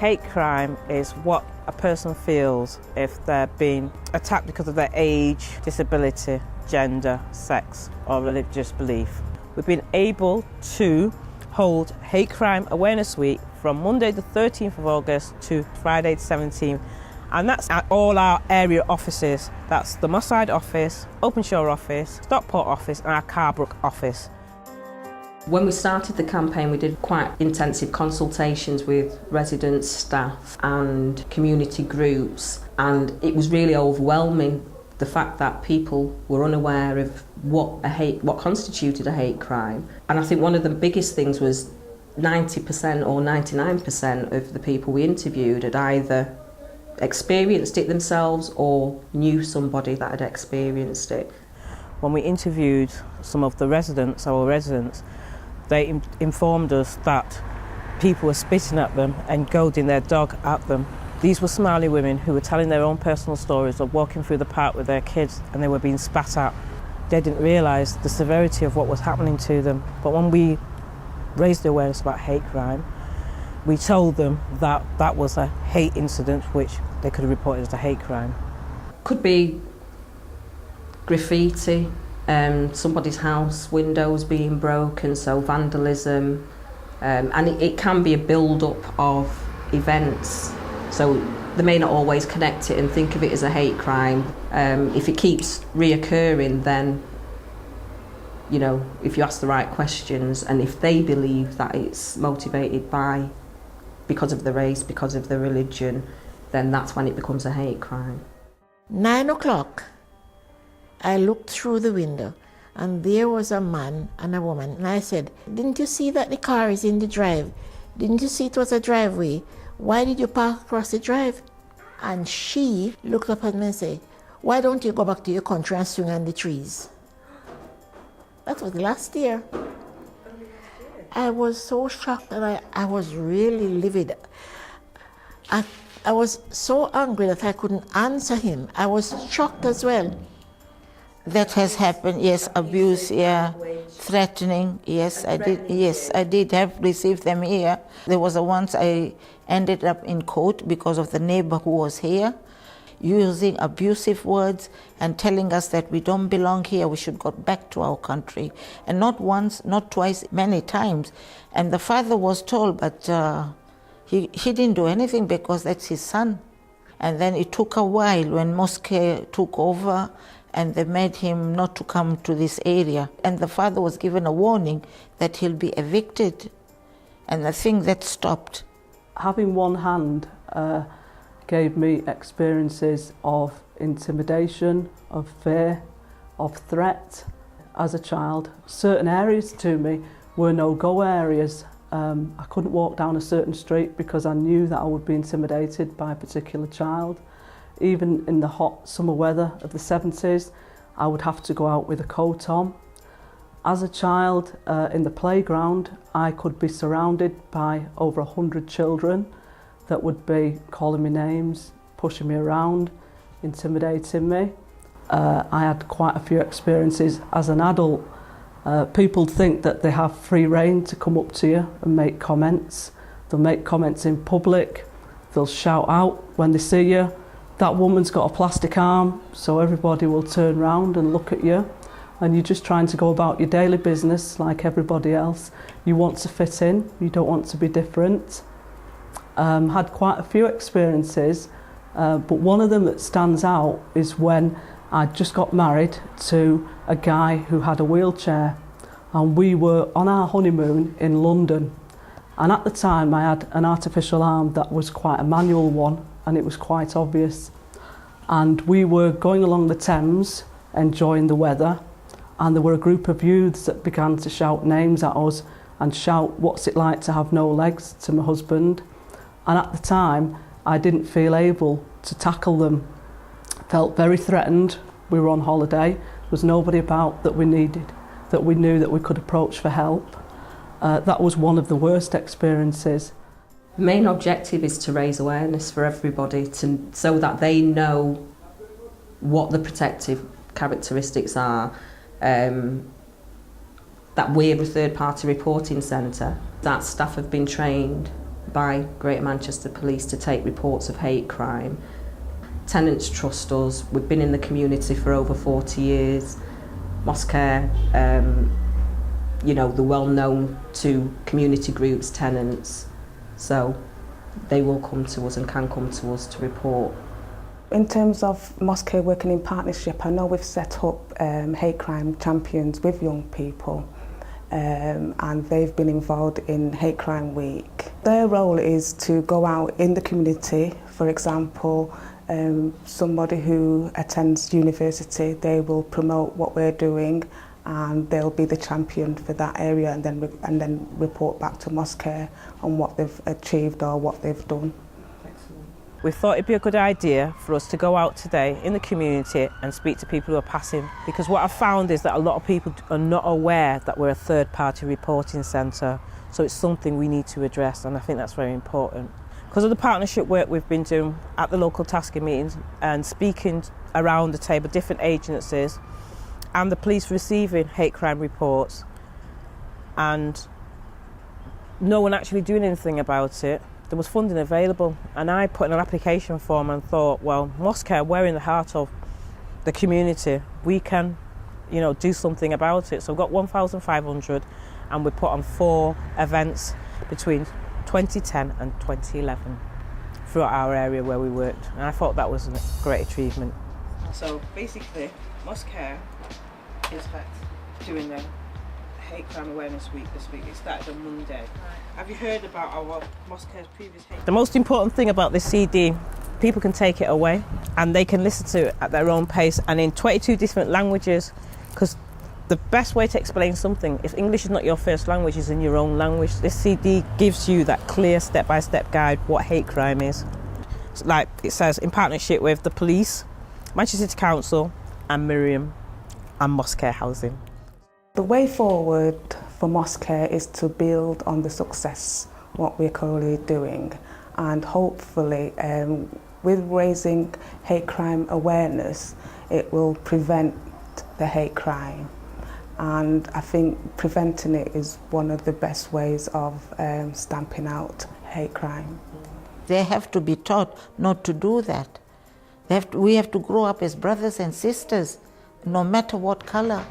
Hate crime is what a person feels if they're being attacked because of their age, disability, gender, sex or religious belief. We've been able to hold Hate Crime Awareness Week from Monday the 13th of August to Friday the 17th, and that's at all our area offices. That's the Mosscare office, Openshaw office, Stockport office and our Carbrook office. When we started the campaign, we did quite intensive consultations with residents, staff and community groups, and it was really overwhelming, the fact that people were unaware of what constituted a hate crime. And I think one of the biggest things was 90% or 99% of the people we interviewed had either experienced it themselves or knew somebody that had experienced it. When we interviewed some of the residents, they informed us that people were spitting at them and goading their dog at them. These were Somali women who were telling their own personal stories of walking through the park with their kids and they were being spat at. They didn't realise the severity of what was happening to them. But when we raised the awareness about hate crime, we told them that that was a hate incident which they could have reported as a hate crime. Could be graffiti, somebody's house windows being broken, so vandalism, and it can be a build-up of events, so they may not always connect it and think of it as a hate crime. If it keeps reoccurring, then, you know, if you ask the right questions and if they believe that it's motivated because of the race, because of the religion, then that's when it becomes a hate crime. 9 o'clock. I looked through the window and there was a man and a woman, and I said, "Didn't you see that the car is in the drive? Didn't you see it was a driveway? Why did you park across the drive?" And she looked up at me and said, "Why don't you go back to your country and swing on the trees?" That was last year. I was so shocked that I was really livid. I was so angry that I couldn't answer him. I was shocked as well. That has happened, yes, abuse, yeah, threatening, yes, I did. Yes, I did have received them here. There was a once I ended up in court because of the neighbor who was here, using abusive words and telling us that we don't belong here, we should go back to our country. And not once, not twice, many times. And the father was told, but he didn't do anything because that's his son. And then it took a while when Mosscare took over and they made him not to come to this area. And the father was given a warning that he'll be evicted. And I think that stopped. Having one hand gave me experiences of intimidation, of fear, of threat as a child. Certain areas to me were no-go areas. I couldn't walk down a certain street because I knew that I would be intimidated by a particular child. Even in the hot summer weather of the 70s, I would have to go out with a coat on. As a child in the playground, I could be surrounded by over 100 children that would be calling me names, pushing me around, intimidating me. I had quite a few experiences as an adult. People think that they have free rein to come up to you and make comments. They'll make comments in public, they'll shout out when they see you. That woman's got a plastic arm, so everybody will turn round and look at you, and you're just trying to go about your daily business like everybody else. You want to fit in, you don't want to be different. Had quite a few experiences, but one of them that stands out is when I just got married to a guy who had a wheelchair, and we were on our honeymoon in London. And at the time I had an artificial arm that was quite a manual one, and it was quite obvious. And we were going along the Thames, enjoying the weather, and there were a group of youths that began to shout names at us and shout, "What's it like to have no legs?" to my husband. And at the time, I didn't feel able to tackle them. Felt very threatened. We were on holiday. There was nobody about that we needed, that we knew that we could approach for help. That was one of the worst experiences. The main objective is to raise awareness for everybody so that they know what the protective characteristics are, that we're a third-party reporting centre, that staff have been trained by Greater Manchester Police to take reports of hate crime. Tenants trust us. We've been in the community for over 40 years. Mosscare, you know, they're well known to community groups, tenants, so they will come to us and can come to us to report. In terms of Mosscare working in partnership, I know we've set up hate crime champions with young people, and they've been involved in Hate Crime Week. Their role is to go out in the community. For example, somebody who attends university, they will promote what we're doing, and they'll be the champion for that area, and then report back to Mosscare on what they've achieved or what they've done. We thought it'd be a good idea for us to go out today in the community and speak to people who are passing, because what I've found is that a lot of people are not aware that we're a third-party reporting centre, so it's something we need to address, and I think that's very important. Because of the partnership work we've been doing at the local tasking meetings and speaking around the table, different agencies, and the police receiving hate crime reports and no one actually doing anything about it, there was funding available, and I put in an application form and thought, well, Mosscare, we're in the heart of the community, we can, you know, do something about it. So we've got 1,500 and we put on 4 events between 2010 and 2011 throughout our area where we worked, and I thought that was a great achievement. So basically, Mosscare is doing the Hate Crime Awareness Week this week. It started on Monday. Right. Have you heard about our Mosscare's previous hate? The most important thing about this CD, people can take it away and they can listen to it at their own pace and in 22 different languages, because the best way to explain something, if English is not your first language, is in your own language. This CD gives you that clear step-by-step guide what hate crime is. So, like it says, in partnership with the police, Manchester City Council and Miriam and Mosscare Housing. The way forward for Mosscare is to build on the success, what we're currently doing, and hopefully with raising hate crime awareness, it will prevent the hate crime. And I think preventing it is one of the best ways of stamping out hate crime. They have to be taught not to do that. We have to grow up as brothers and sisters, no matter what color.